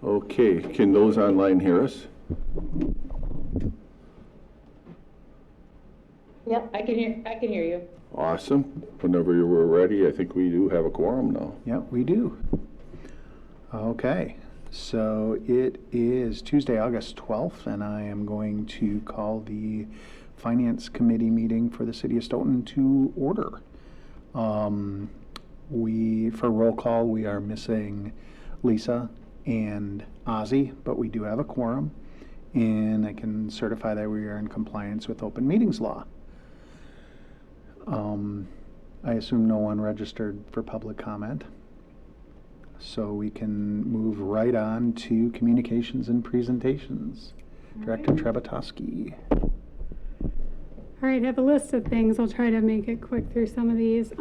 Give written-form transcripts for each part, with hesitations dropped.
Okay, can those online hear us? Yep, I can hear you. Awesome. Whenever you were ready, I think we do have a quorum now. Yep, we do. Okay, so it is Tuesday, August 12th, and I am going to call the Finance Committee meeting for the City of Stoughton to order. For roll call, we are missing Lisa and Ozzy, but we do have a quorum, and I can certify that we are in compliance with open meetings law. I assume no one registered for public comment, so we can move right on to communications and presentations. Director Trebetoski. All right, I have a list of things. I'll try to make it quick through some of these.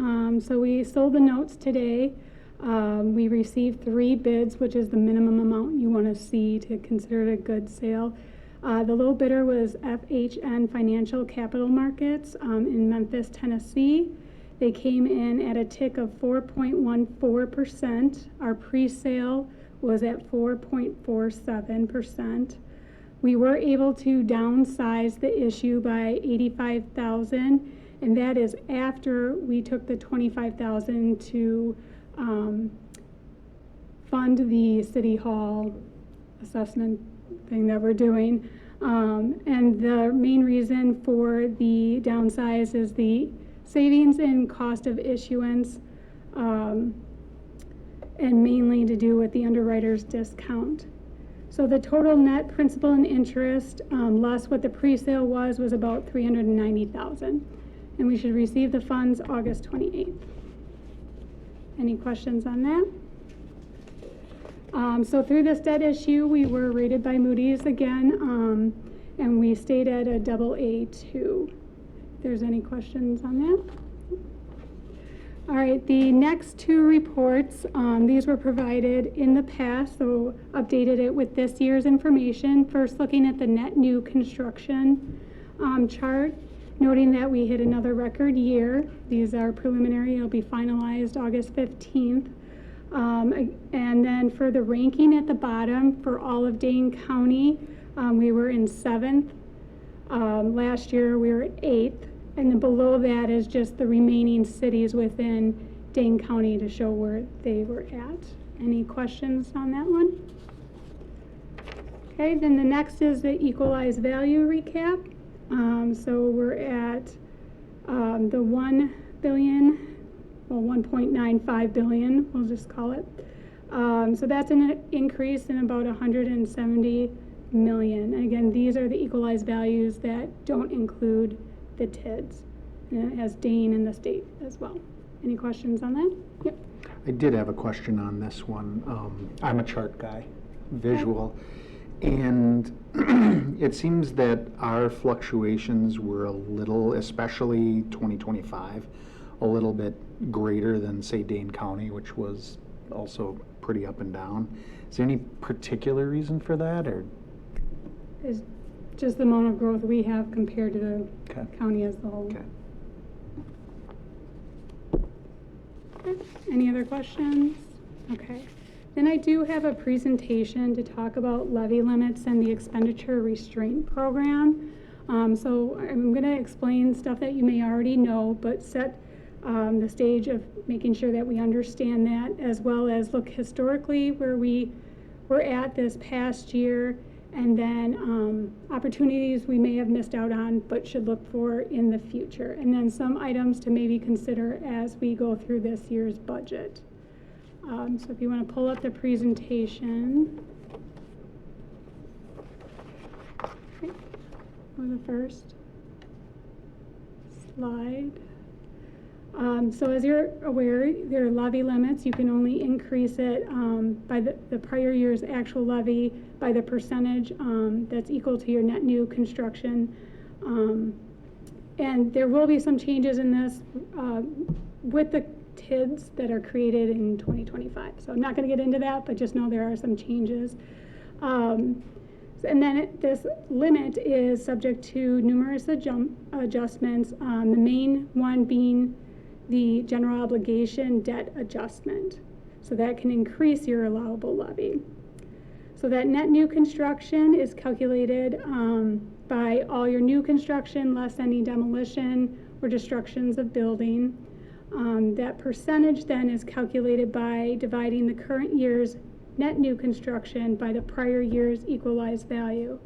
So we sold the notes today. We received 3 bids, which is the minimum amount you want to see to consider it a good sale. The low bidder was FHN Financial Capital Markets in Memphis, Tennessee. They came in at a tick of 4.14%. Our pre-sale was at 4.47%. We were able to downsize the issue by $85,000, and that is after we took the $25,000 to fund the City Hall assessment thing that we're doing. And the main reason for the downsize is the savings in cost of issuance, and mainly to do with the underwriter's discount. So the total net principal and interest, less what the pre-sale was about $390,000. And we should receive the funds August 28th. Any questions on that? So through this debt issue, we were rated by Moody's again, and we stayed at a AA2. If there's any questions on that? All right, the next 2 reports, these were provided in the past, so updated it with this year's information. First, looking at the net new construction chart, noting that we hit another record year. These are preliminary, it'll be finalized August 15th. And then for the ranking at the bottom, for all of Dane County, we were in 7th. Last year we were at 8th. And then below that is just the remaining cities within Dane County to show where they were at. Any questions on that one? Okay, then the next is the equalized value recap. So we're at the 1 billion, well, 1.95 billion, we'll just call it. So that's an increase in about 170 million. And again, these are the equalized values that don't include the TIDs, and it has Dane in the state as well. Any questions on that? Yep. I did have a question on this one. I'm a chart guy, visual, and it seems that our fluctuations were a little, especially 2025, a little bit greater than, say, Dane County, which was also pretty up and down. Is there any particular reason for that, or? Is just the amount of growth we have compared to the county as a whole. Okay. Okay. Any other questions? Okay. Then I do have a presentation to talk about levy limits and the expenditure restraint program. So I'm going to explain stuff that you may already know, but set the stage of making sure that we understand that, as well as look historically where we were at this past year, and then opportunities we may have missed out on but should look for in the future, and then some items to maybe consider as we go through this year's budget. So if you want to pull up the presentation. Okay. For the first slide. So as you're aware, there are levy limits. You can only increase it by the prior year's actual levy by the percentage that's equal to your net new construction. And there will be some changes in this with the TIDs that are created in 2025. So I'm not going to get into that, but just know there are some changes. And then this limit is subject to numerous adjustments, the main one being the general obligation debt adjustment. So that can increase your allowable levy. So that net new construction is calculated by all your new construction less any demolition or destructions of building. That percentage then is calculated by dividing the current year's net new construction by the prior year's equalized value.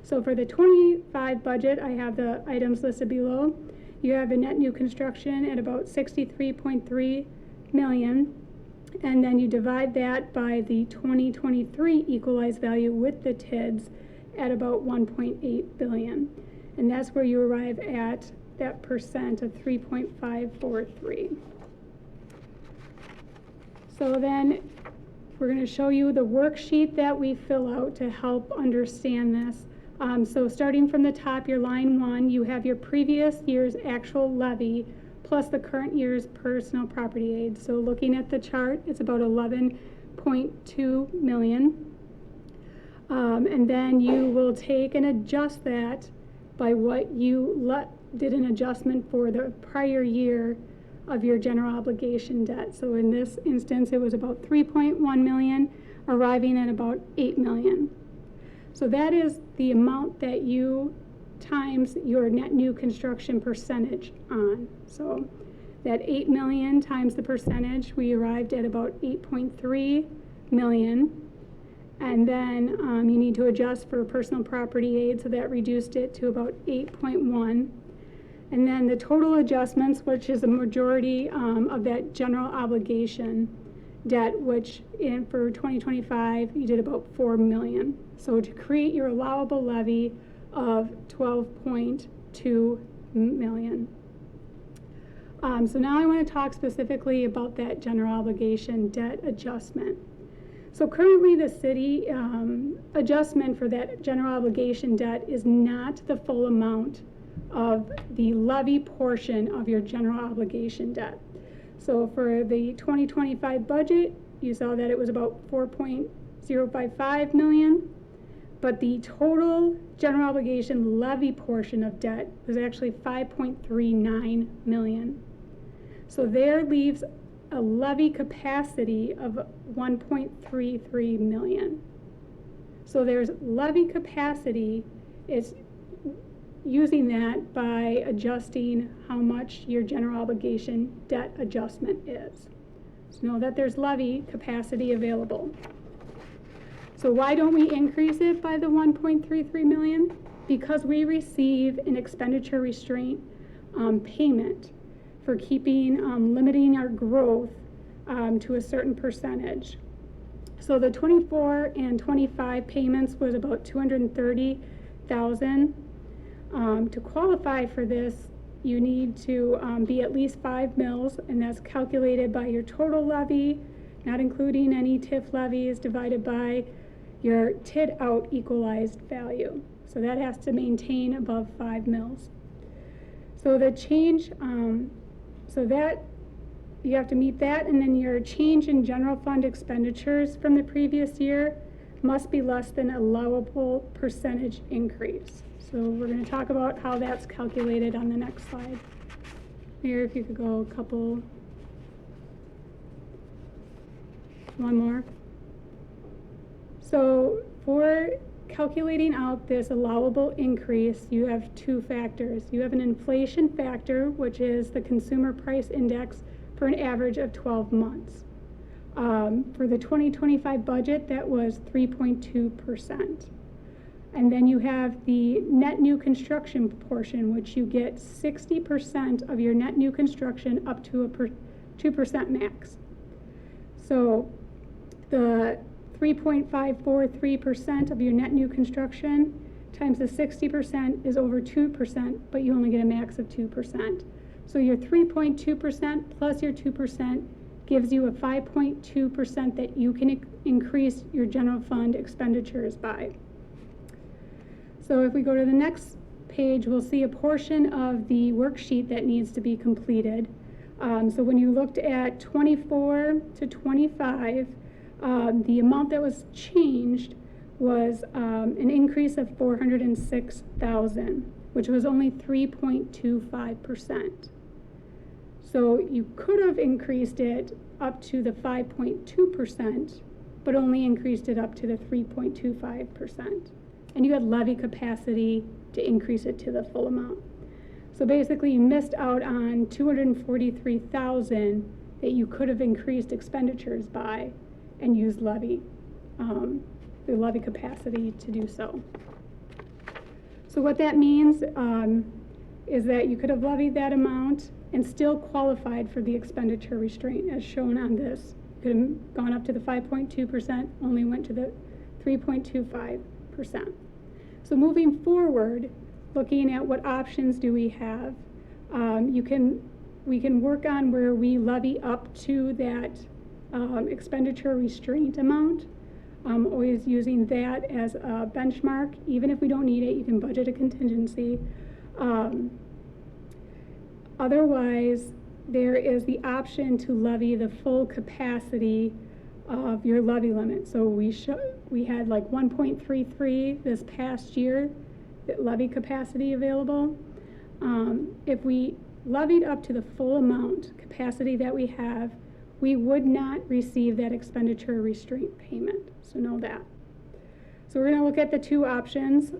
So for the 25 budget, I have the items listed below. You have a net new construction at about 63.3 million, and then you divide that by the 2023 equalized value with the TIDs at about 1.8 billion. And that's where you arrive at that percent of 3.543. So then we're going to show you the worksheet that we fill out to help understand this. So starting from the top, your line 1, you have your previous year's actual levy plus the current year's personal property aid. So looking at the chart, it's about 11.2 million. And then you will take and adjust that by what you did an adjustment for the prior year of your general obligation debt. So in this instance, it was about 3.1 million, arriving at about 8 million. So that is the amount that you times your net new construction percentage on. So that 8 million times the percentage, we arrived at about 8.3 million. And then you need to adjust for personal property aid, so that reduced it to about 8.1. And then the total adjustments, which is the majority of that general obligation debt, which for 2025, you did about 4 million. So to create your allowable levy of 12.2 million. So now I want to talk specifically about that general obligation debt adjustment. So currently the city adjustment for that general obligation debt is not the full amount of the levy portion of your general obligation debt. So for the 2025 budget, you saw that it was about 4.055 million, but the total general obligation levy portion of debt was actually 5.39 million. So there leaves a levy capacity of 1.33 million. So there's levy capacity. It's using that by adjusting how much your general obligation debt adjustment is. So know that there's levy capacity available. So why don't we increase it by the 1.33 million? Because we receive an expenditure restraint payment for keeping, limiting our growth to a certain percentage. So the 24 and 25 payments was about 230,000. To qualify for this, you need to be at least 5 mils, and that's calculated by your total levy, not including any TIF levies, divided by your TID out equalized value. So that has to maintain above 5 mils. So the change, so that you have to meet that, and then your change in general fund expenditures from the previous year must be less than allowable percentage increase. So we're going to talk about how that's calculated on the next slide. Here, if you could go a couple, one more. So for calculating out this allowable increase, you have 2 factors. You have an inflation factor, which is the consumer price index for an average of 12 months. For the 2025 budget, that was 3.2%. And then you have the net new construction portion, which you get 60% of your net new construction up to a 2% max. So the 3.543% of your net new construction times the 60% is over 2%, but you only get a max of 2%. So your 3.2% plus your 2% gives you a 5.2% that you can increase your general fund expenditures by. So if we go to the next page, we'll see a portion of the worksheet that needs to be completed. So when you looked at 24 to 25, the amount that was changed was an increase of 406,000, which was only 3.25%. So you could have increased it up to the 5.2%, but only increased it up to the 3.25%. And you had levy capacity to increase it to the full amount. So basically you missed out on $243,000 that you could have increased expenditures by and used the levy capacity to do so. So what that means is that you could have levied that amount and still qualified for the expenditure restraint as shown on this. You could have gone up to the 5.2%, only went to the 3.25%. So moving forward, looking at what options do we have, we can work on where we levy up to that expenditure restraint amount. Always using that as a benchmark. Even if we don't need it, you can budget a contingency. Otherwise, there is the option to levy the full capacity of your levy limit. So we had like 1.33 this past year, that levy capacity available. If we levied up to the full amount capacity that we have, we would not receive that expenditure restraint payment. So know that. So we're going to look at the two options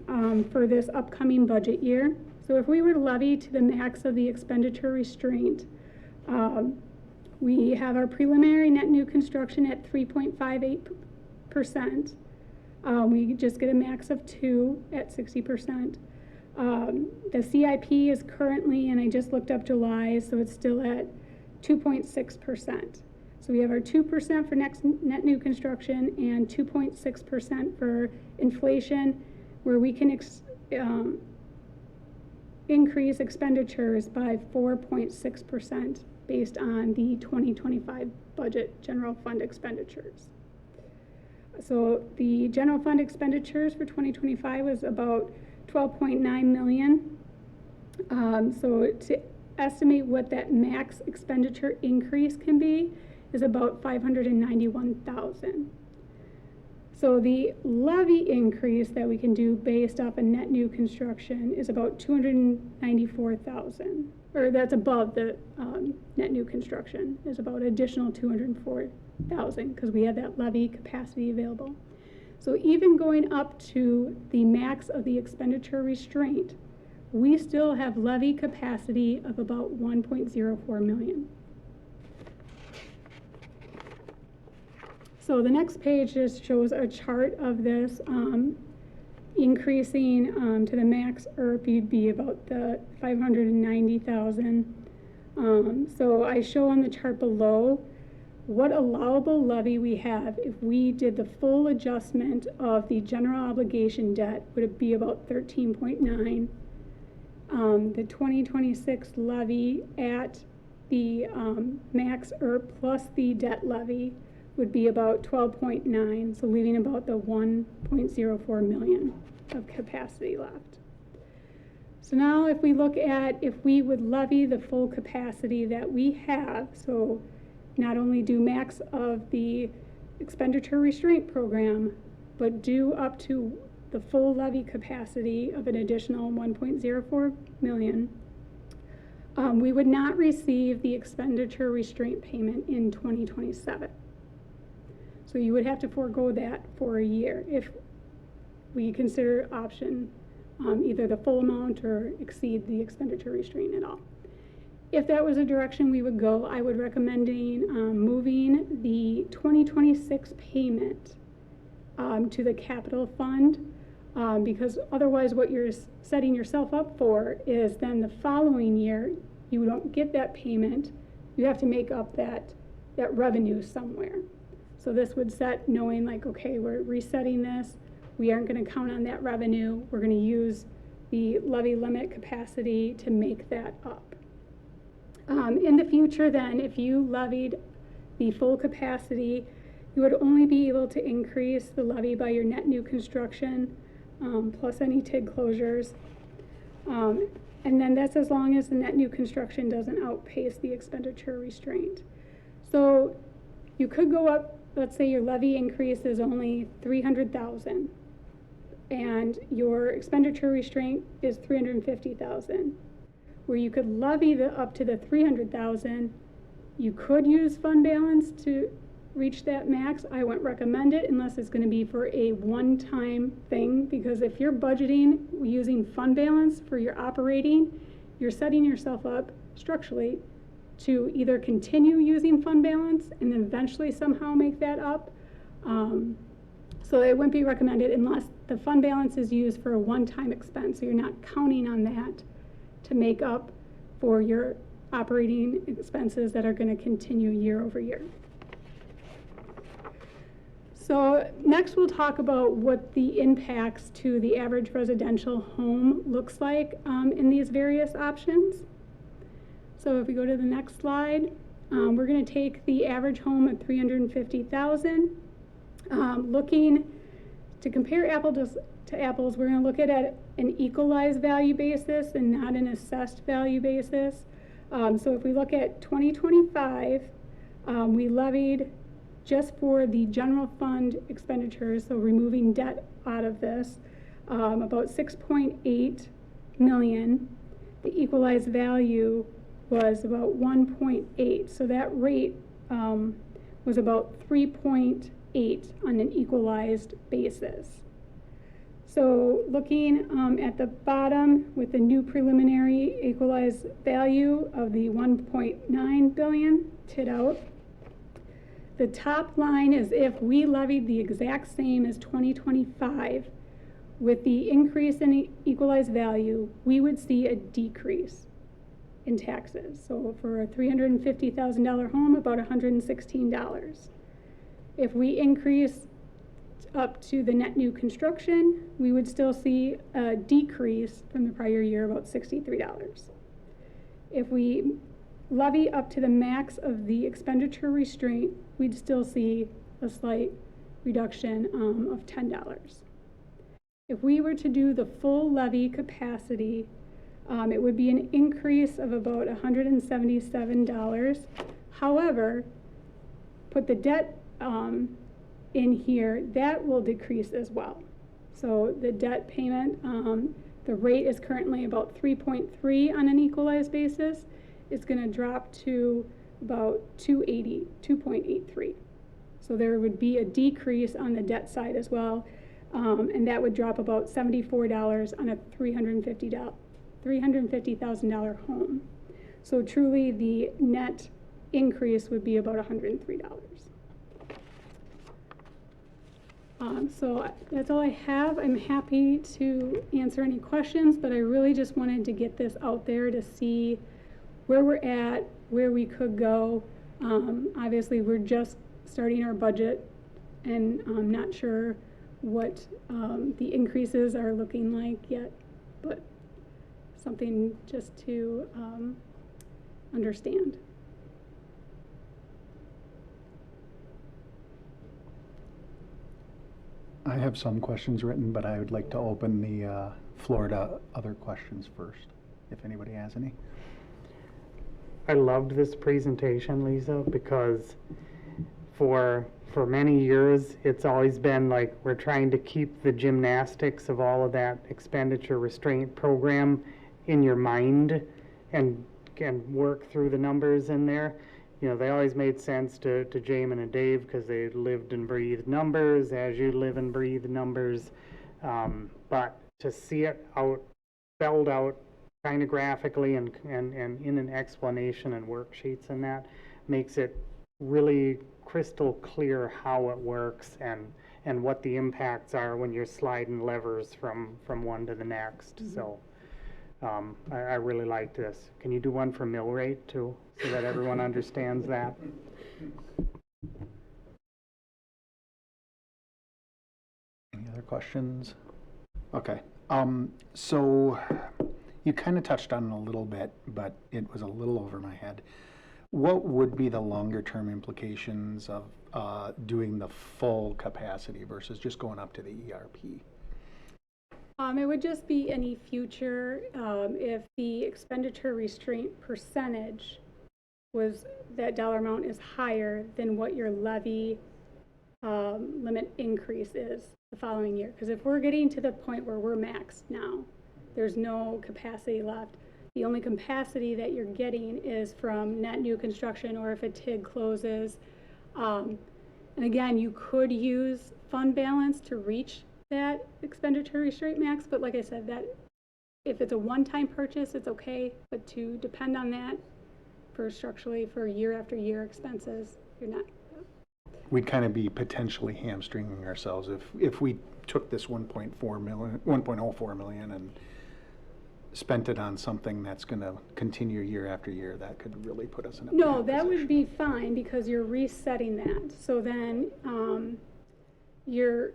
for this upcoming budget year. So if we were to levy to the max of the expenditure restraint, we have our preliminary net new construction at 3.58%. We just get a max of 2 at 60%. The CIP is currently, and I just looked up July, so it's still at 2.6%. So we have our 2% for net new construction and 2.6% for inflation, where we can increase expenditures by 4.6% based on the 2025 budget general fund expenditures. So the general fund expenditures for 2025 was about 12.9 million. So to estimate what that max expenditure increase can be is about 591,000. So the levy increase that we can do based off a net new construction is about 294,000, or that's above the net new construction, is about additional 204,000 because we have that levy capacity available. So even going up to the max of the expenditure restraint, we still have levy capacity of about 1.04 million. So the next page just shows a chart of this increasing to the max ERP would be about the 590,000. So I show on the chart below what allowable levy we have if we did the full adjustment of the general obligation debt would it be about 13.9. The 2026 levy at the max ERP plus the debt levy would be about 12.9, so leaving about the 1.04 million of capacity left. So now if we look at if we would levy the full capacity that we have, so not only do max of the expenditure restraint program, but do up to the full levy capacity of an additional 1.04 million, we would not receive the expenditure restraint payment in 2027. So you would have to forego that for a year if we consider option either the full amount or exceed the expenditure restraint at all. If that was a direction we would go, I would recommending moving the 2026 payment to the capital fund because otherwise what you're setting yourself up for is then the following year you don't get that payment. You have to make up that revenue somewhere. So this would set knowing like, okay, we're resetting this. We aren't going to count on that revenue. We're going to use the levy limit capacity to make that up. In the future then, if you levied the full capacity, you would only be able to increase the levy by your net new construction plus any TID closures. And then that's as long as the net new construction doesn't outpace the expenditure restraint. So you could go up, let's say your levy increase is only 300,000 and your expenditure restraint is 350,000. Where you could levy up to the 300,000, you could use fund balance to reach that max, I wouldn't recommend it unless it's gonna be for a one-time thing, because if you're budgeting using fund balance for your operating, you're setting yourself up structurally to either continue using fund balance and then eventually somehow make that up. So it wouldn't be recommended unless the fund balance is used for a one-time expense. So you're not counting on that to make up for your operating expenses that are going to continue year over year. So next we'll talk about what the impacts to the average residential home looks like in these various options. So if we go to the next slide, we're going to take the average home at $350,000. Looking to compare apples to apples, we're going to look at an equalized value basis and not an assessed value basis. So if we look at 2025, we levied just for the general fund expenditures, so removing debt out of this, about $6.8 million. The equalized value was about 1.8, so that rate was about 3.8 on an equalized basis. So looking at the bottom with the new preliminary equalized value of the 1.9 billion tit out, the top line is if we levied the exact same as 2025 with the increase in equalized value, we would see a decrease in taxes. So for a $350,000 home, about $116. If we increase up to the net new construction, we would still see a decrease from the prior year, about $63. If we levy up to the max of the expenditure restraint, we'd still see a slight reduction of $10. If we were to do the full levy capacity, it would be an increase of about $177. However, put the debt in here, that will decrease as well. So the debt payment, the rate is currently about 3.3 on an equalized basis. It's going to drop to about 2.83. So there would be a decrease on the debt side as well, and that would drop about $74 on a $350,000 home. So truly the net increase would be about $103. So that's all I have. I'm happy to answer any questions, but I really just wanted to get this out there to see where we're at, where we could go. Obviously, we're just starting our budget, and I'm not sure what the increases are looking like yet, but something just to understand. I have some questions written, but I would like to open the floor to other questions first, if anybody has any. I loved this presentation, Lisa, because for many years, it's always been like we're trying to keep the gymnastics of all of that expenditure restraint program in your mind and work through the numbers in there. You know, they always made sense to Jamin and Dave because they lived and breathed numbers as you live and breathe numbers. But to see it spelled out kind of graphically and in an explanation and worksheets and that makes it really crystal clear how it works and what the impacts are when you're sliding levers from one to the next. Mm-hmm. So I really like this. Can you do one for mill rate too, so that everyone understands that? Any other questions? Okay. So you kind of touched on it a little bit, but it was a little over my head. What would be the longer term implications of doing the full capacity versus just going up to the ERP? It would just be any future, if the expenditure restraint percentage was, that dollar amount is higher than what your levy limit increase is the following year. Because if we're getting to the point where we're maxed now, there's no capacity left. The only capacity that you're getting is from net new construction or if a TIG closes. And again, you could use fund balance to reach that expenditure restraint max, but like I said, that if it's a one-time purchase, it's okay, but to depend on that for structurally for year after year expenses, you're not. We'd kind of be potentially hamstringing ourselves if we took this 1.04 million and spent it on something that's going to continue year after year. That could really put us in a No, bad that would position. be fine because you're resetting that. So then you're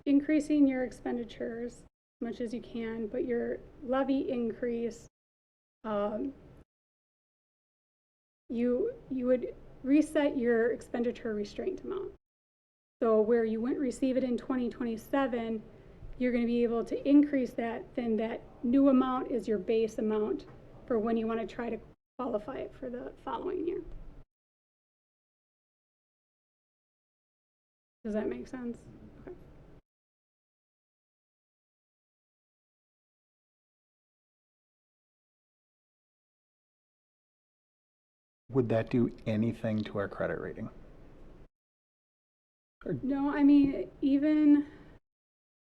increasing your expenditures as much as you can, but your levy increase, you would reset your expenditure restraint amount. So where you wouldn't receive it in 2027, you're going to be able to increase that, then that new amount is your base amount for when you want to try to qualify it for the following year. Does that make sense? Okay. Would that do anything to our credit rating? No, I mean, even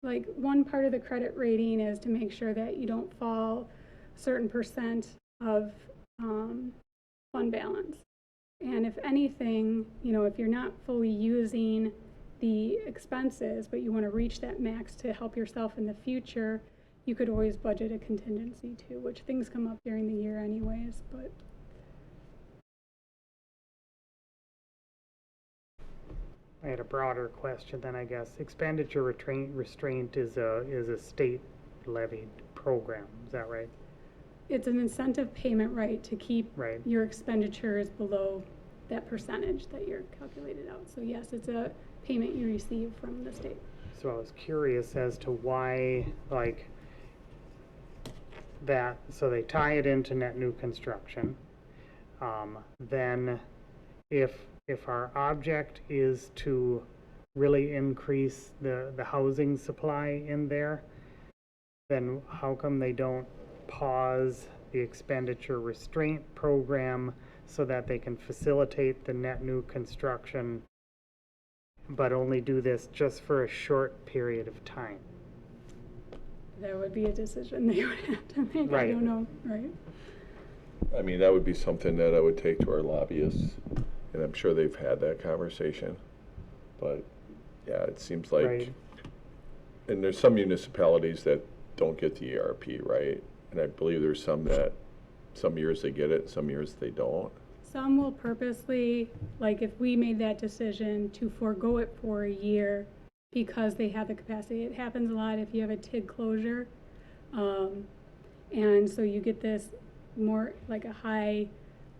like one part of the credit rating is to make sure that you don't fall a certain percent of fund balance. And if anything, you know, if you're not fully using the expenses, but you want to reach that max to help yourself in the future, you could always budget a contingency too, which things come up during the year anyways, but. I had a broader question then, I guess. Expenditure restraint is a state levied program, is that right? It's an incentive payment right to keep Right. your expenditures below that percentage that you're calculated out. So yes, it's a payment you receive from the state. So I was curious as to why, like, that, so they tie it into net new construction. Then if our object is to really increase the housing supply in there, then how come they don't pause the expenditure restraint program so that they can facilitate the net new construction, but only do this just for a short period of time? That would be a decision they would have to make. I Right. don't know, right? I mean, that would be something that I would take to our lobbyists, and I'm sure they've had that conversation. But, yeah, it seems like, Right. and there's some municipalities that don't get the ERP, right? And I believe there's some that, some years they get it, some years they don't. Some will purposely, like if we made that decision to forego it for a year because they have the capacity. It happens a lot if you have a TIG closure. And so you get this more like a high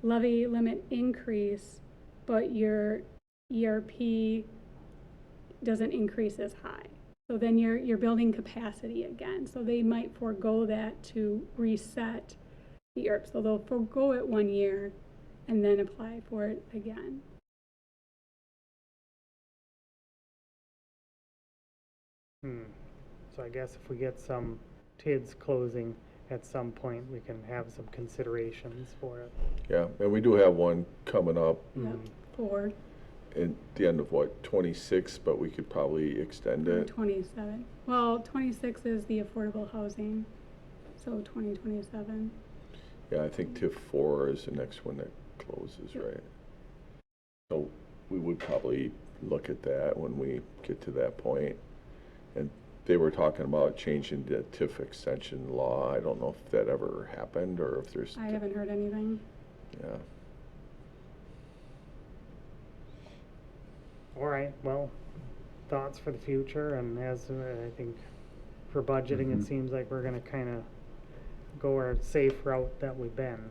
levy limit increase, but your ERP doesn't increase as high. So then you're building capacity again. So they might forego that to reset the ERP. So they'll forego it 1 year and then apply for it again. So I guess if we get some TIDs closing at some point, we can have some considerations for it. Yeah, and we do have one coming up Yep, 4, at the end of what, 26, but we could probably extend or it. 27. Well, 26 is the affordable housing, so 2027. Yeah, I think TIF 4 is the next one that closes, right? So we would probably look at that when we get to that point. And they were talking about changing the TIF extension law. I don't know if that ever happened or if there's. I haven't heard anything. Yeah. All right, well, thoughts for the future, and as I think for budgeting, it seems like we're gonna kind of go our safe route that we've been.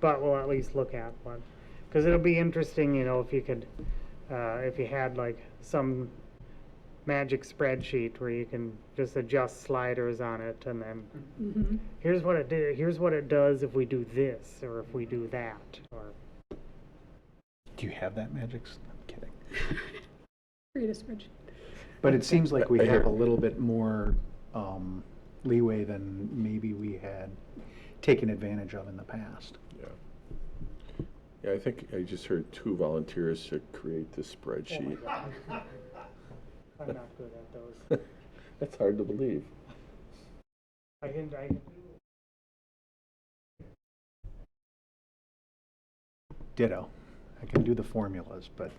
But we'll at least look at one, because it'll be interesting, you know, if you could, if you had like some magic spreadsheet where you can just adjust sliders on it, and then here's what it did, here's what it does if we do this, or if we do that, or. Do you have that magic? I'm kidding. Create a spreadsheet. But it seems like we I hear- have a little bit more leeway than maybe we had taken advantage of in the past. Yeah. Yeah, I think I just heard 2 volunteers to create this spreadsheet. I'm not good at those. That's hard to believe. I can Ditto. I can do the formulas, but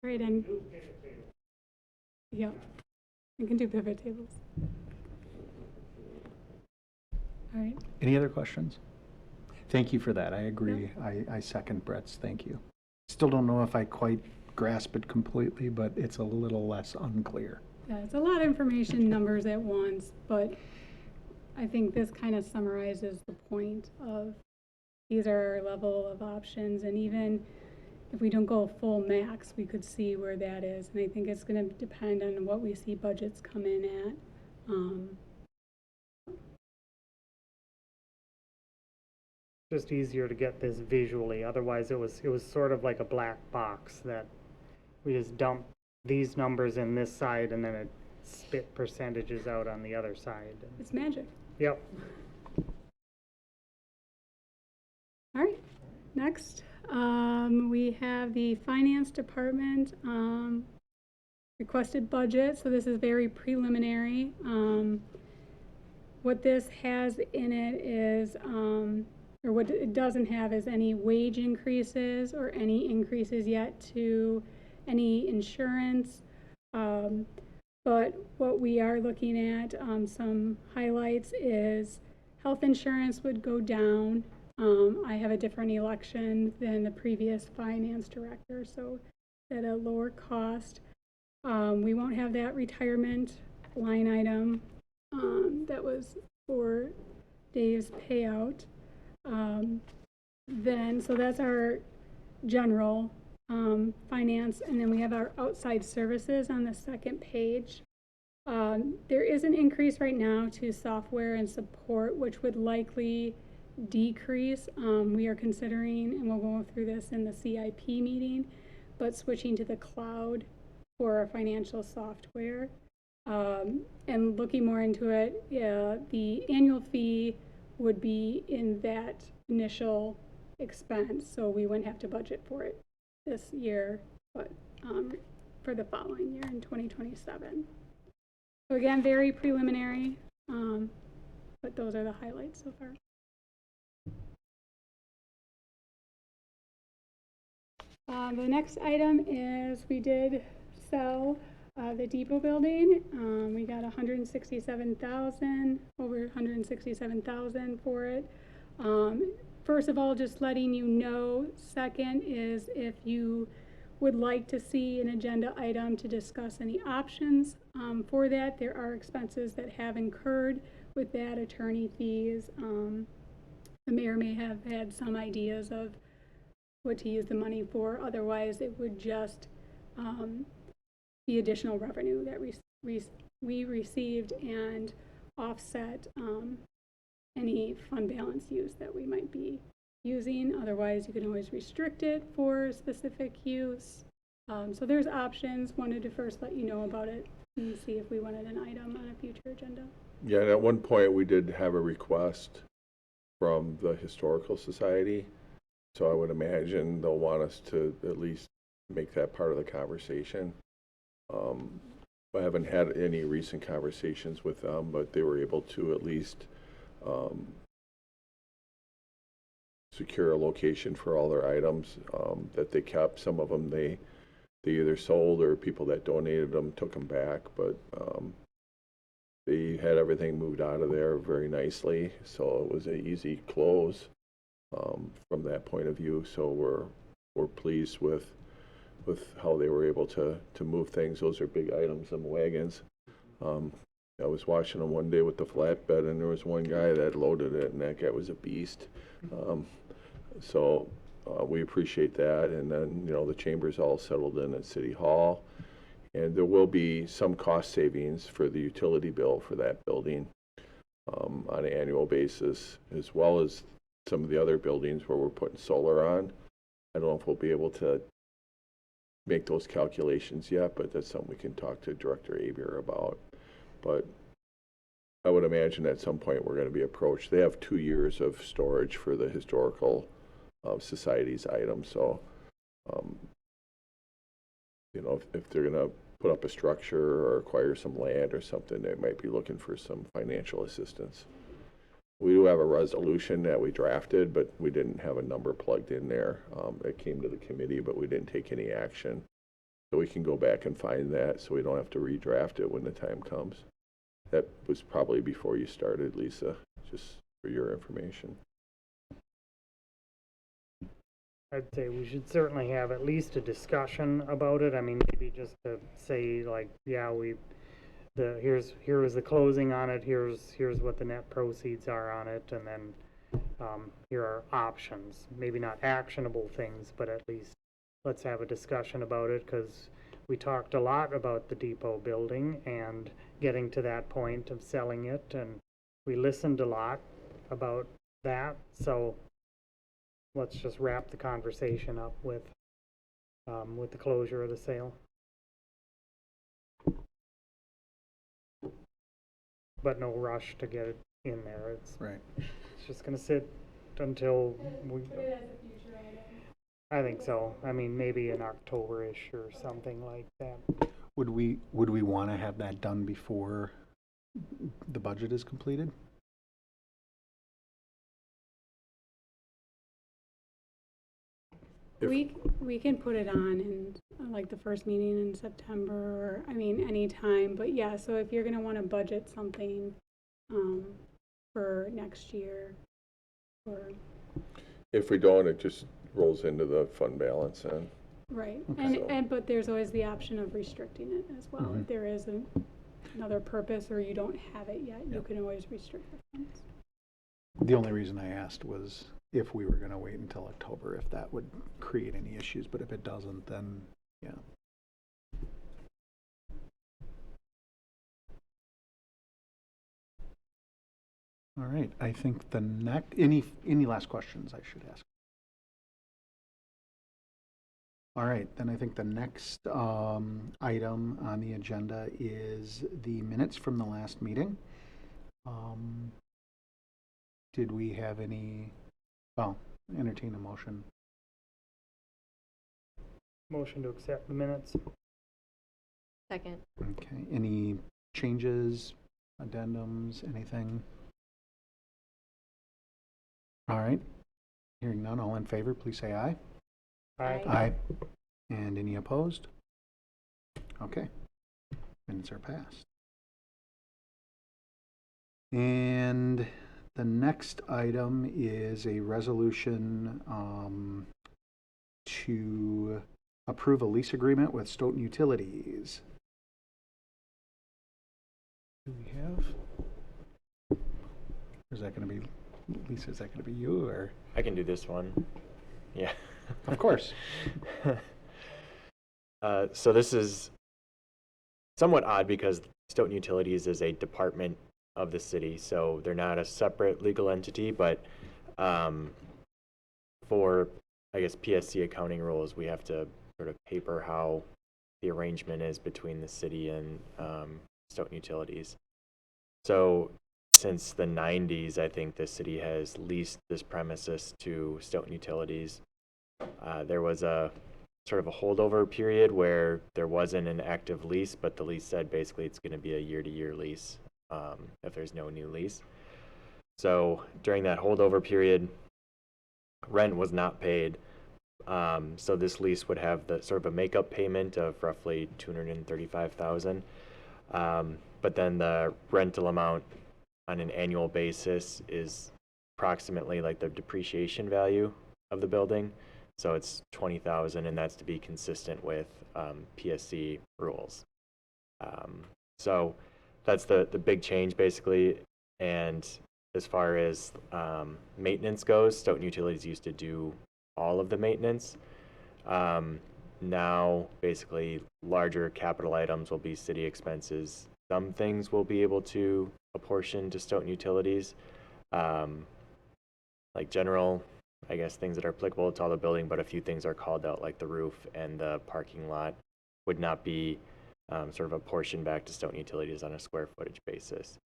Right, and, yeah, I can do pivot tables. All right, any other questions? Thank you for that. I agree. I second Brett's thank you. Still don't know if I quite grasp it completely, but it's a little less unclear. yeah, it's a lot of information, numbers at once, but I think this kind of summarizes the point of these are our level of options, and even if we don't go full max, we could see where that is. And I think it's going to depend on what we see budgets come in at. just easier to get this visually. Otherwise, it was sort of like a black box that we just dump these numbers in this side and then it spit percentages out on the other side. It's magic. Yep. All right, next, we have the finance department requested budget. So this is very preliminary. What this has in it is, or what it doesn't have is any wage increases or any increases yet to any insurance. But what we are looking at, some highlights is health insurance would go down. I have a different election than the previous finance director, so at a lower cost. We won't have that retirement line item that was for Dave's payout. So that's our general finance, and then we have our outside services on the second page. There is an increase right now to software and support, which would likely decrease. We are considering, and we'll go through this in the CIP meeting, but switching to the cloud for our financial software. And looking more into it, the annual fee would be in that initial expense, so we wouldn't have to budget for it this year, but for the following year in 2027. So again, very preliminary, but those are the highlights so far. The next item is we did sell the depot building. We got over 167,000 for it. First of all, just letting you know. Second is if you would like to see an agenda item to discuss any options for that, there are expenses that have incurred with that, attorney fees. The mayor may have had some ideas of what to use the money for. Otherwise, it would just be additional revenue that we received and offset any fund balance use that we might be using. Otherwise, you can always restrict it for specific use. So there's options. Wanted to first let you know about it and see if we wanted an item on a future agenda. Yeah, and at one point we did have a request from the Historical Society. So I would imagine they'll want us to at least make that part of the conversation. I haven't had any recent conversations with them, but they were able to at least secure a location for all their items that they kept. Some of them they either sold or people that donated them took them back, but they had everything moved out of there very nicely, so it was an easy close from that point of view. So we're pleased with how they were able to move things. Those are big items, them wagons. I was watching them one day with the flatbed, and there was one guy that loaded it, and that guy was a beast. So we appreciate that. And then, the chamber's all settled in at City Hall. And there will be some cost savings for the utility bill for that building on an annual basis, as well as some of the other buildings where we're putting solar on. I don't know if we'll be able to make those calculations yet, but that's something we can talk to Director Aber about. But I would imagine at some point we're gonna be approached. They have 2 years of storage for the historical society's items, so, you know, if they're gonna put up a structure or acquire some land or something, they might be looking for some financial assistance. We do have a resolution that we drafted, but we didn't have a number plugged in there. It came to the committee, but we didn't take any action. So we can go back and find that, so we don't have to redraft it when the time comes. That was probably before you started, Lisa, just for your information. I'd say we should certainly have at least a discussion about it. I mean, maybe just to say like, yeah, here was the closing on it, here's what the net proceeds are on it, and then here are options. Maybe not actionable things, but at least let's have a discussion about it, because we talked a lot about the depot building and getting to that point of selling it, and we listened a lot about that. So let's just wrap the conversation up with the closure of the sale. But no rush to get it in there. It's just going to sit until we. I think so. I mean, maybe in October-ish or something like that. Would we want to have that done before the budget is completed? We can put it on in like the first meeting in September, or I mean, anytime, but yeah, so if you're gonna wanna budget something, for next year, or, If we don't, it just rolls into the fund balance and. right, Okay. and, but there's always the option of restricting it as well. If there is another purpose or you don't have it yet, you can always restrict the funds. The only reason I asked was if we were going to wait until October, if that would create any issues, but if it doesn't, then yeah. All right, I think the next, any last questions I should ask? All right, then I think the next item on the agenda is the minutes from the last meeting. Did we have any, well, entertain a motion? Motion to accept the minutes. Second. Okay, any changes, addendums, anything? All right, hearing none, all in favor, please say aye. Aye. Aye. And any opposed? Okay, minutes are passed. And the next item is a resolution to approve a lease agreement with Stoughton Utilities. Do we have? Or is that going to be, Lisa, is that going to be you or? I can do this one. Yeah. Of course. So this is somewhat odd because Stoughton Utilities is a department of the city, so they're not a separate legal entity, but for, I guess, PSC accounting rules, we have to sort of paper how the arrangement is between the city and Stoughton Utilities. So since the 90s, I think the city has leased this premises to Stoughton Utilities. There was a sort of a holdover period where there wasn't an active lease, but the lease said basically it's going to be a year-to-year lease if there's no new lease. So during that holdover period, rent was not paid. So this lease would have the sort of a makeup payment of roughly $235,000. But then the rental amount on an annual basis is approximately like the depreciation value of the building. So it's $20,000, and that's to be consistent with PSC rules. So that's the big change basically. And as far as maintenance goes, Stoughton Utilities used to do all of the maintenance. Now basically larger capital items will be city expenses. Some things will be able to apportion to Stoughton Utilities, like general, I guess, things that are applicable to all the building, but a few things are called out, like the roof and the parking lot would not be sort of apportioned back to Stoughton Utilities on a square footage basis.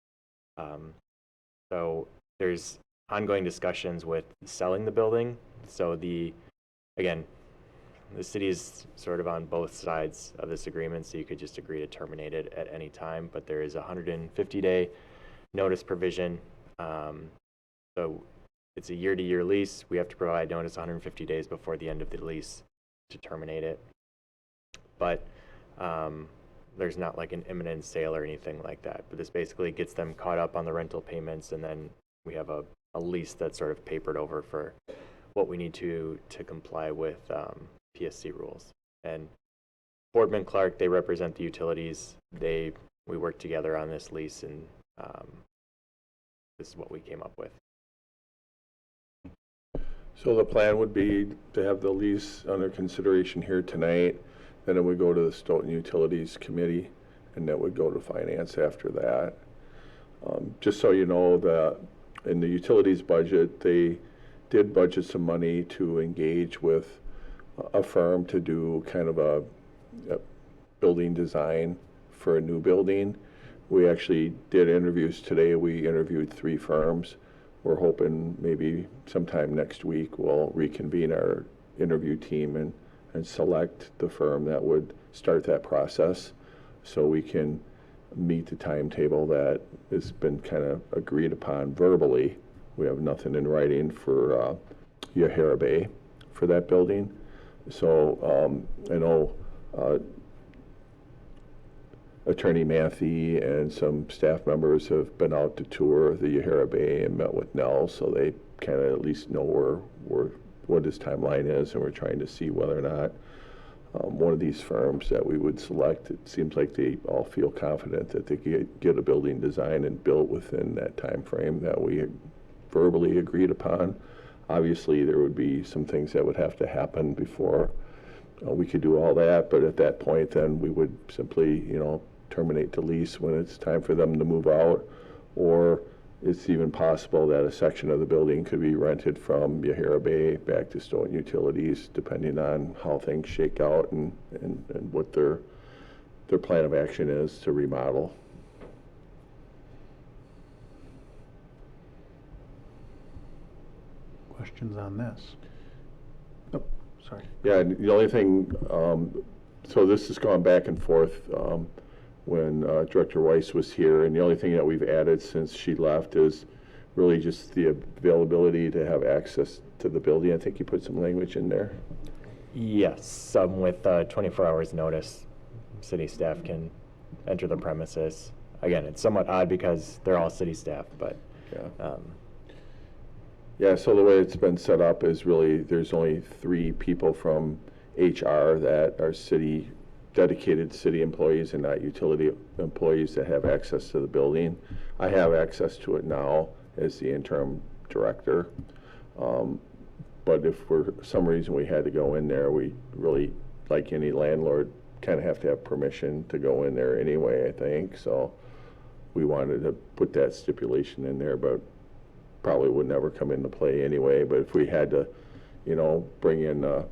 So there's ongoing discussions with selling the building. So again, the city is sort of on both sides of this agreement, so you could just agree to terminate it at any time, but there is a 150-day notice provision. So it's a year-to-year lease. We have to provide notice 150 days before the end of the lease to terminate it. But there's not like an imminent sale or anything like that. But this basically gets them caught up on the rental payments, and then we have a lease that's sort of papered over for what we need to comply with PSC rules. And Boardman Clark, they represent the utilities. We work together on this lease, and this is what we came up with. So the plan would be to have the lease under consideration here tonight, then it would go to the Stoughton Utilities Committee, and that would go to Finance after that. Just so you know, that in the utilities budget, they did budget some money to engage with a firm to do kind of a building design for a new building. We actually did interviews today. We interviewed 3 firms. We're hoping maybe sometime next week we'll reconvene our interview team and select the firm that would start that process, so we can meet the timetable that has been kind of agreed upon verbally. We have nothing in writing for Yahara Bay for that building. So I know Attorney Matthey and some staff members have been out to tour the Yahara Bay and met with Nell, so they kind of at least know what his timeline is, and we're trying to see whether or not one of these firms that we would select, it seems like they all feel confident that they get a building designed and built within that time frame that we verbally agreed upon. Obviously, there would be some things that would have to happen before we could do all that, but at that point, then we would simply, terminate the lease when it's time for them to move out, or it's even possible that a section of the building could be rented from Yahara Bay back to Stoughton Utilities, depending on how things shake out and what their plan of action is to remodel. Questions on this? Oh, sorry. Yeah, and the only thing, so this has gone back and forth when Director Weiss was here, and the only thing that we've added since she left is really just the availability to have access to the building. I think you put some language in there. Yes, with 24 hours notice, city staff can enter the premises. Again, it's somewhat odd because they're all city staff, but Yeah. Yeah, so the way it's been set up is really there's only 3 people from HR that are dedicated city employees and not utility employees that have access to the building. I have access to it now as the interim director. But if for some reason we had to go in there, we really, like any landlord, kind of have to have permission to go in there anyway, I think. So we wanted to put that stipulation in there, but probably would never come into play anyway. But if we had to, bring in a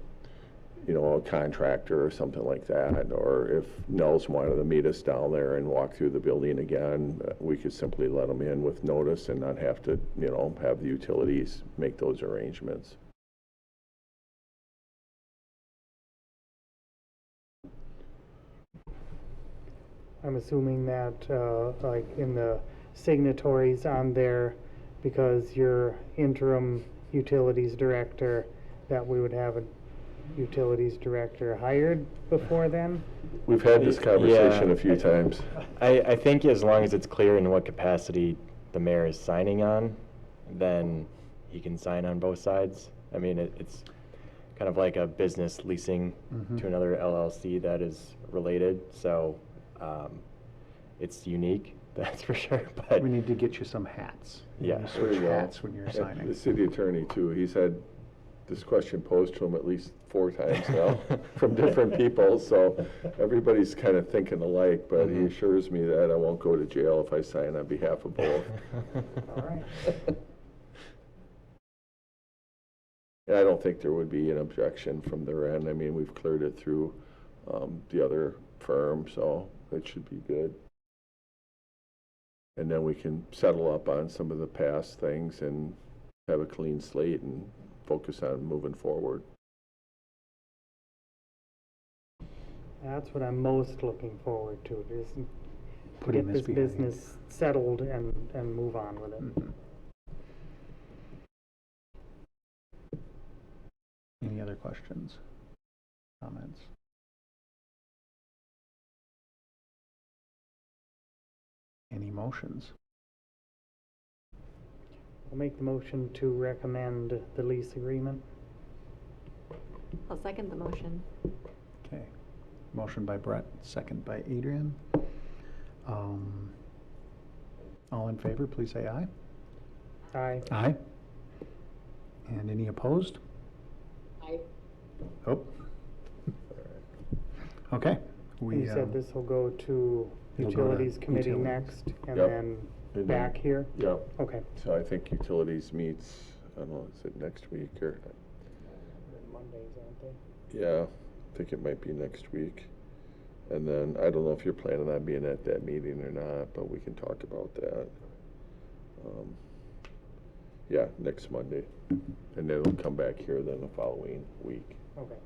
contractor or something like that, or if Nels wanted to meet us down there and walk through the building again, we could simply let them in with notice and not have to, have the utilities make those arrangements. I'm assuming that, like in the signatories on there, because you're interim utilities director, that we would have a utilities director hired before then? We've had this conversation Yeah. a few times. I think as long as it's clear in what capacity the mayor is signing on, then he can sign on both sides. I mean, it's kind of like a business leasing to another LLC that is related, so it's unique, that's for sure, but We need to get you some hats. Yeah. You There switch you go. hats when you're And signing. the city attorney too, he's had this question posed to him at least 4 times now from different people, so everybody's kind of thinking alike, but he assures me that I won't go to jail if I sign on behalf of both. All right. And I don't think there would be an objection from their end. I mean, we've cleared it through the other firm, so it should be good. And then we can settle up on some of the past things and have a clean slate and focus on moving forward. That's what I'm most looking forward to, is to Putting get this this behind you. business settled and move on with it. Mhm. Any other questions, comments? Any motions? I'll make the motion to recommend the lease agreement. I'll second the motion. Okay. Motion by Brett, second by Adrian. All in favor, please say aye. Aye. Aye. And any opposed? I, Oh. Okay. You said this will go to It'll go to Utilities Committee Utilities. next, and Yep. then And back then- here? Yeah, Okay. so I think utilities meets, I don't know, is it next week or, Mondays, aren't they? yeah, I think it might be next week. And then, I don't know if you're planning on being at that meeting or not, but we can talk about that. Yeah, next Monday. And then it'll come back here then the following week. Okay.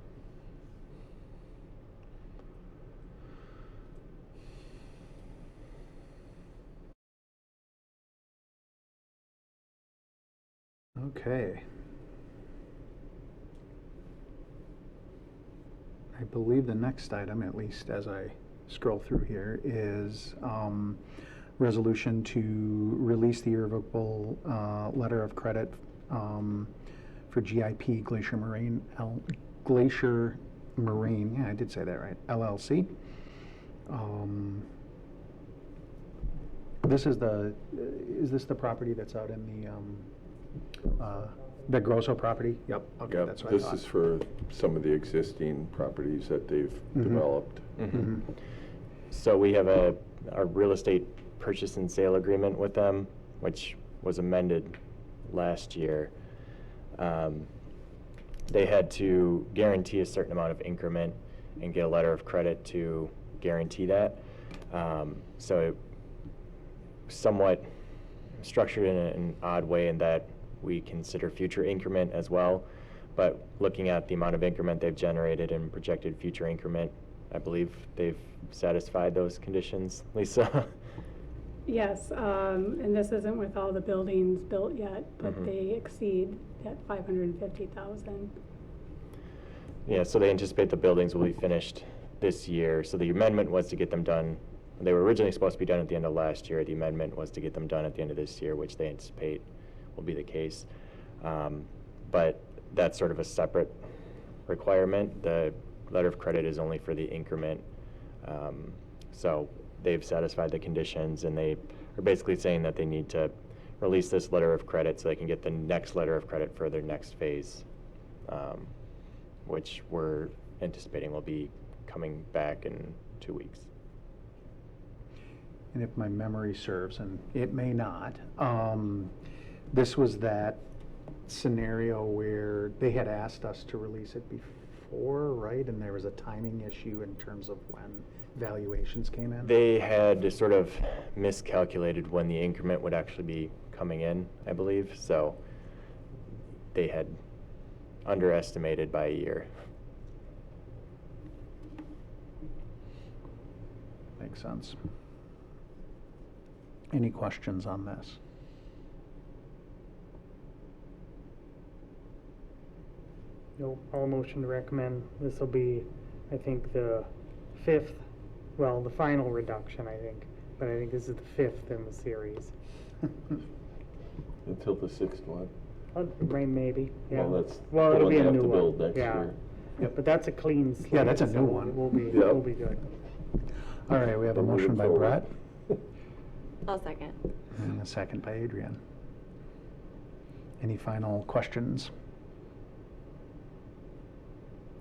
Okay. I believe the next item, at least as I scroll through here, is resolution to release the irrevocable letter of credit for GIP Glacier Moraine, yeah, I did say that right, LLC. This is is this the property that's out in the Grosso property? Yep, okay, Yep, that's what I this thought. is for some of the existing properties that they've Mhm. developed. Mhm. So we have a real estate purchase and sale agreement with them, which was amended last year. They had to guarantee a certain amount of increment and get a letter of credit to guarantee that. So it somewhat structured in an odd way in that we consider future increment as well. But looking at the amount of increment they've generated and projected future increment, I believe they've satisfied those conditions. Lisa? Yes, and this isn't with all the buildings built yet, but Mhm. they exceed that 550,000. Yeah, so they anticipate the buildings will be finished this year. So the amendment was to get them done. They were originally supposed to be done at the end of last year. The amendment was to get them done at the end of this year, which they anticipate will be the case. But that's sort of a separate requirement. The letter of credit is only for the increment. So they've satisfied the conditions, and they are basically saying that they need to release this letter of credit so they can get the next letter of credit for their next phase, which we're anticipating will be coming back in 2 weeks. And if my memory serves, and it may not, this was that scenario where they had asked us to release it before, right? And there was a timing issue in terms of when valuations came in? They had sort of miscalculated when the increment would actually be coming in, I believe. So they had underestimated by a year. Makes sense. Any questions on this? Nope, all motion to recommend. This will be, I think, the fifth, well, the final reduction, I think. But I think this is the fifth in the series. Until the sixth one. Maybe, yeah. Well, that's Well, the it'll one be they a have new to one. build next Yeah. year. Yep. But that's a clean slate. Yeah, that's a new so one. We'll be, Yep. we'll be good. All right, we have a We're moving motion by forward. Brett I'll second. and a second by Adrian. Any final questions?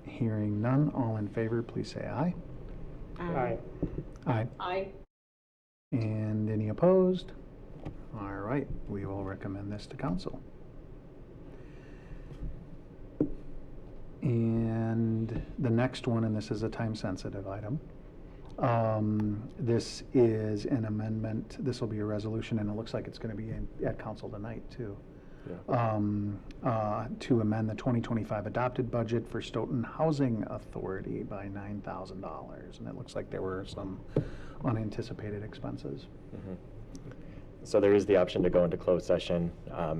Hearing none, all in favor, please say aye. Aye. Aye. I, And any opposed? All right, we will recommend this to council. And the next one, and this is a time-sensitive item, This is an amendment, this will be a resolution, and it looks like it's going to be at council tonight, too. Yeah. To amend the 2025 adopted budget for Stoughton Housing Authority by $9,000. And it looks like there were some unanticipated expenses. Mhm. So there is the option to go into closed session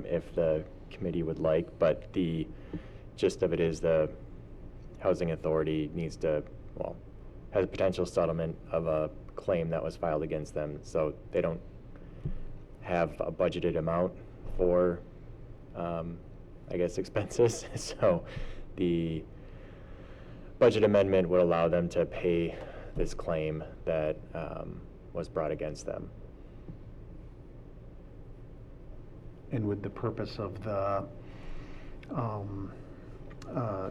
if the committee would like, but the gist of it is the housing authority needs to, well, has a potential settlement of a claim that was filed against them. So they don't have a budgeted amount for, I guess, expenses. So the budget amendment would allow them to pay this claim that was brought against them. And would the purpose of the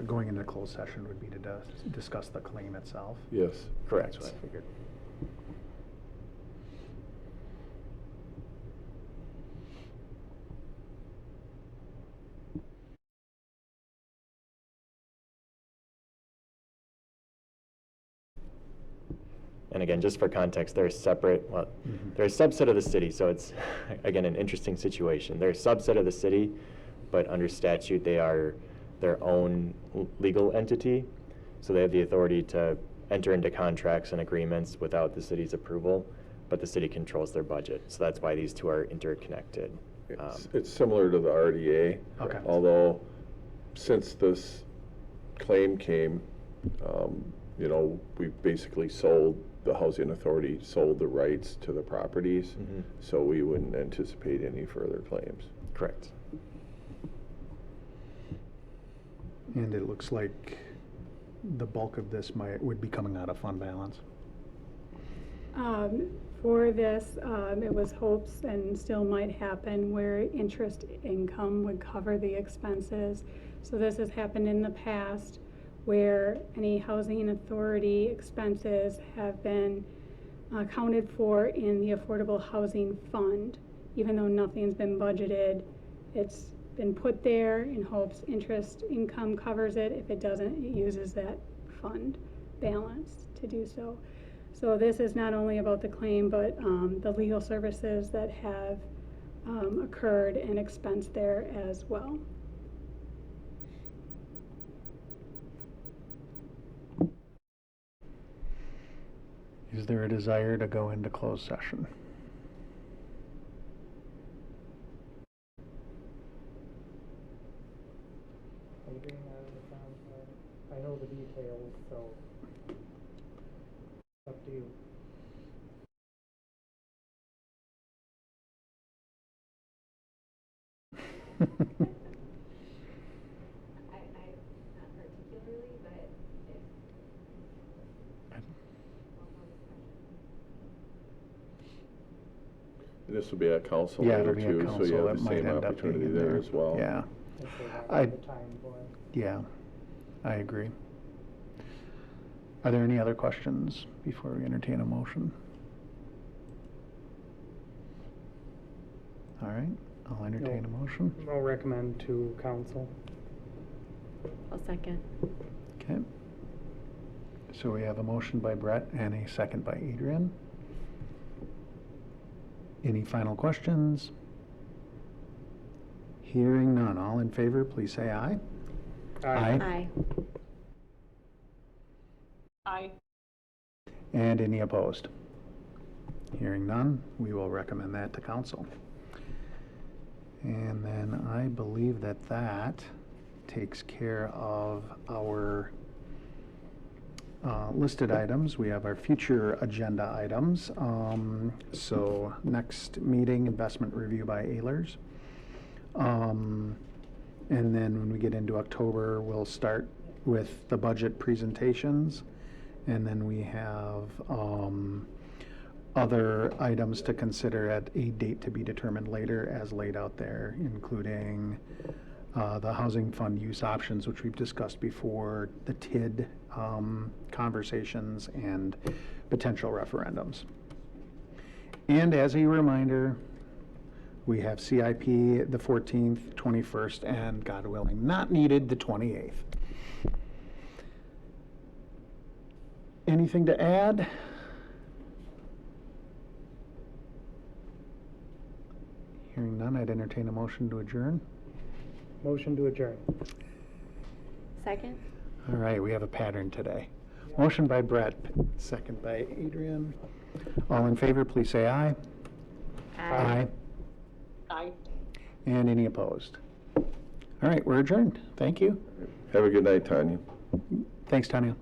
going into closed session would be to discuss the claim itself? Yes. Correct. That's what I figured. And again, just for context, they're separate, well, Mhm. they're a subset of the city, so it's, again, an interesting situation. They're a subset of the city, but under statute, they are their own legal entity. So they have the authority to enter into contracts and agreements without the city's approval, but the city controls their budget. So that's why these two are interconnected. It's similar to the RDA. Okay. Although, since this claim came, we basically the housing authority sold the rights to the properties, Mhm. so we wouldn't anticipate any further claims. Correct. And it looks like the bulk of this would be coming out of fund balance. For this, it was hopes and still might happen where interest income would cover the expenses. So this has happened in the past where any housing authority expenses have been accounted for in the Affordable Housing Fund. Even though nothing's been budgeted, it's been put there in hopes interest income covers it. If it doesn't, it uses that fund balance to do so. So this is not only about the claim, but the legal services that have occurred and expensed there as well. Is there a desire to go into closed session? I know the details, so up to you. Not particularly, but if. This will be at council Yeah, later it'll be at too, so council. you That have the might same end up being opportunity in there as well. Yeah, If they have I- the time for it. yeah, I agree. Are there any other questions before we entertain a motion? All right, I'll entertain a motion. I'll recommend to council. I'll second. Okay. So we have a motion by Brett and a second by Adrian. Any final questions? Hearing none, all in favor, please say aye. Aye. Aye. Aye. And any opposed? Hearing none, we will recommend that to council. And then I believe that takes care of our listed items. We have our future agenda items. So next meeting, investment review by Ehlers. And then when we get into October, we'll start with the budget presentations. And then we have other items to consider at a date to be determined later as laid out there, including the housing fund use options, which we've discussed before, the TID conversations, and potential referendums. And as a reminder, we have CIP the 14th, 21st, and God willing, not needed, the 28th. Anything to add? Hearing none, I'd entertain a motion to adjourn. Motion to adjourn. Second? All right, we have a pattern today. Motion by Brett, second by Adrian. All in favor, please say aye. Aye. Aye. And any opposed? All right, we're adjourned. Thank you. Have a good night, Tanya. Thanks, Tanya.